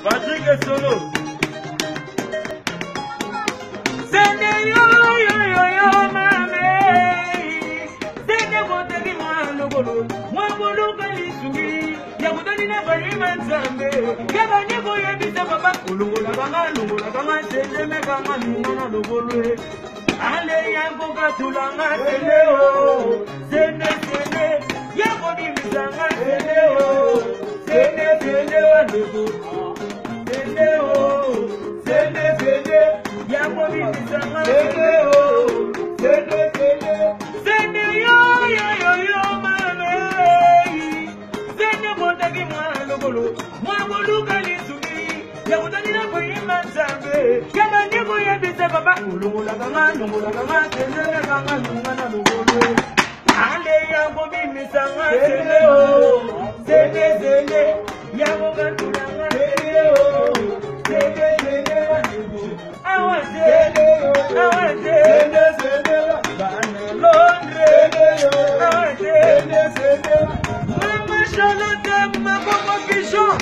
Patrick est solo. Sende yo mame. Sende bote di mano bolo. Mwa bolo kalisungi. Ya kutani na bari manzambe. Ya bani ko ya bisa baba. Ulungu la kanga sende me kanga nungana lobolo. Ale ya boka tulanga sende o. Sende ya bodi misanga sende o. Sende wandego. Sende o. Sende ya bodi misanga sende o. Sende yo mame. Sende botagi mwana bolo. Mwana kali sugi. Ya utani na boyi manzambe. Ya bandego ya bisa baba. Ulungola kanga sende me kanga nungana lobolo. Ale ya bobi misanga sende o. Sende ya boga tulanga sende o. Sende wandego. Awa sende bana Londre. Awa sende Mama Charlotte, ma bobo pigeon.